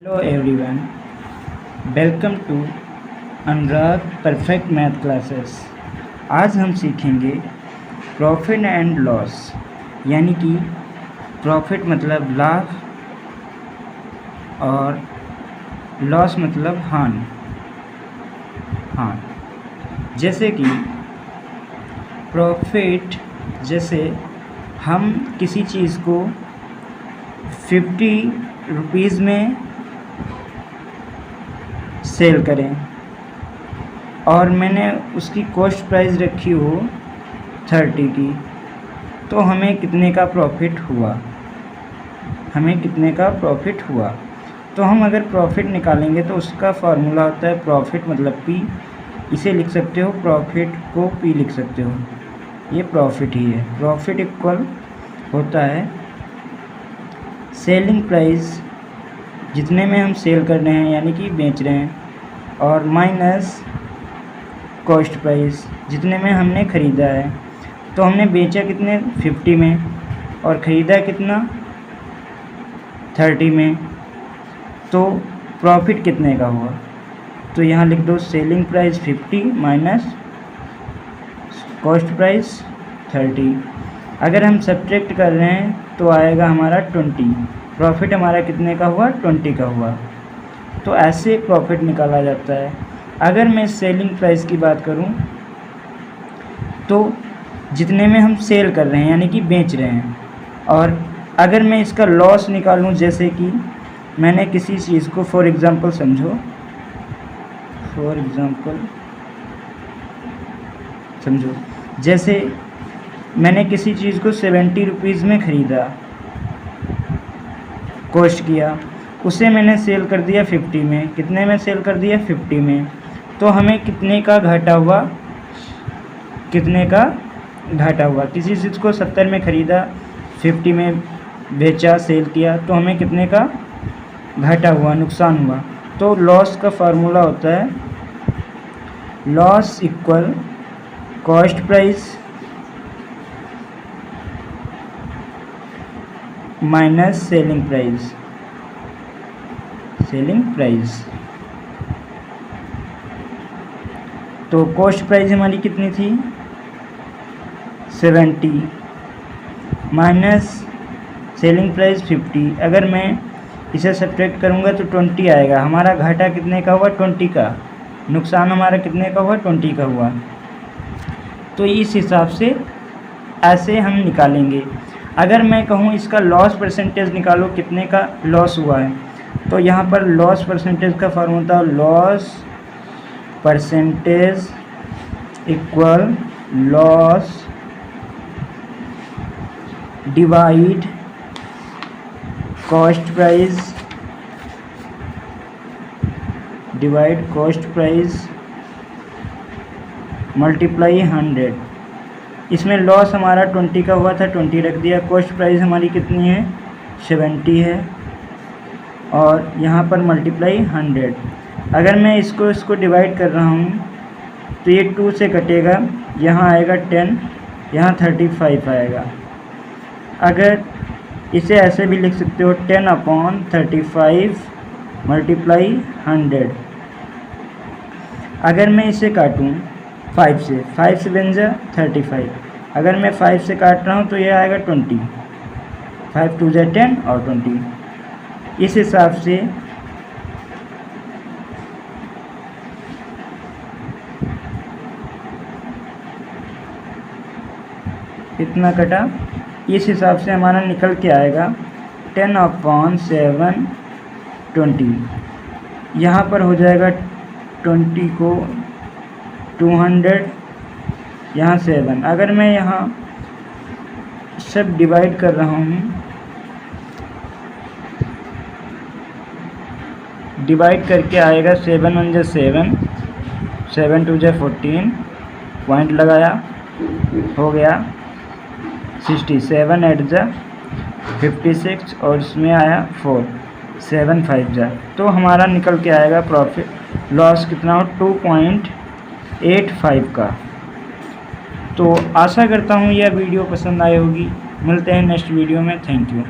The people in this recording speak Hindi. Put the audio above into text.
Hello everyone, welcome to Anurag perfect math classes. आज हम सीखेंगे प्रॉफिट एंड लॉस, यानी कि प्रॉफिट मतलब लाभ और लॉस मतलब हानि। जैसे कि प्रॉफिट, जैसे हम किसी चीज़ को 50 रुपीज़ में सेल करें और मैंने उसकी कॉस्ट प्राइस रखी हो 30 की, तो हमें कितने का प्रॉफिट हुआ। तो हम अगर प्रॉफिट निकालेंगे तो उसका फार्मूला होता है प्रॉफिट मतलब P। इसे लिख सकते हो, प्रॉफिट को P लिख सकते हो, ये प्रॉफिट ही है। प्रॉफिट इक्वल होता है सेलिंग प्राइस, जितने में हम सेल कर रहे हैं यानी कि बेच रहे हैं, और माइनस कॉस्ट प्राइस, जितने में हमने ख़रीदा है। तो हमने बेचा कितने 50 में और ख़रीदा कितना 30 में, तो प्रॉफिट कितने का हुआ। तो यहाँ लिख दो selling price 50 minus cost price 30। अगर हम सब्ट्रैक्ट कर रहे हैं तो आएगा हमारा 20। प्रॉफिट हमारा कितने का हुआ 20 का हुआ। तो ऐसे प्रॉफिट निकाला जाता है। अगर मैं सेलिंग प्राइस की बात करूं तो जितने में हम सेल कर रहे हैं यानी कि बेच रहे हैं, और अगर मैं इसका लॉस निकालूं, जैसे कि मैंने किसी चीज़ को फॉर एग्ज़ाम्पल समझो, जैसे मैंने किसी चीज़ को 70 रुपीज़ में ख़रीदा, कॉस्ट किया, उसे मैंने सेल कर दिया 50 में। कितने में सेल कर दिया 50 में। तो हमें कितने का घाटा हुआ, किसी चीज़ को 70 में ख़रीदा, 50 में बेचा, सेल किया, तो हमें कितने का घाटा हुआ, नुकसान हुआ। तो लॉस का फार्मूला होता है loss equal cost price minus selling price. तो कॉस्ट प्राइस हमारी कितनी थी 70 माइनस सेलिंग प्राइस 50। अगर मैं इसे सब्ट्रैक्ट करूँगा तो 20 आएगा। हमारा घाटा कितने का हुआ 20 का, नुकसान हमारा कितने का हुआ 20 का हुआ। तो इस हिसाब से ऐसे हम निकालेंगे। अगर मैं कहूँ इसका लॉस परसेंटेज निकालो, कितने का लॉस हुआ है, तो यहाँ पर लॉस परसेंटेज का formula loss percentage equal loss divide cost price multiply 100। इसमें लॉस हमारा 20 का हुआ था, 20 रख दिया। कॉस्ट प्राइस हमारी कितनी है 70 है, और यहाँ पर मल्टीप्लाई 100। अगर मैं इसको डिवाइड कर रहा हूँ तो ये 2 से कटेगा, यहाँ आएगा 10, यहाँ 35 आएगा। अगर इसे ऐसे भी लिख सकते हो 10/35 मल्टीप्लाई 100। अगर मैं इसे काटूँ 5 से बन जा 35। अगर मैं 5 से काट रहा हूँ तो ये आएगा 20, 5 2 10 और 20। इस हिसाब से इतना कटा, इस हिसाब से हमारा निकल के आएगा 10/7 20। यहाँ पर हो जाएगा 20 को 200, यहाँ 7। अगर मैं यहाँ सब डिवाइड कर रहा हूँ, डिवाइड करके आएगा 7 1 जा 7, 7 2 जा 14, पॉइंट लगाया, हो गया 60, 7 8 जा 56, और इसमें आया 4, 7 5 जा। तो हमारा निकल के आएगा प्रॉफिट लॉस कितना हो 2.85 का। तो आशा करता हूँ यह वीडियो पसंद आई होगी। मिलते हैं नेक्स्ट वीडियो में। Thank you.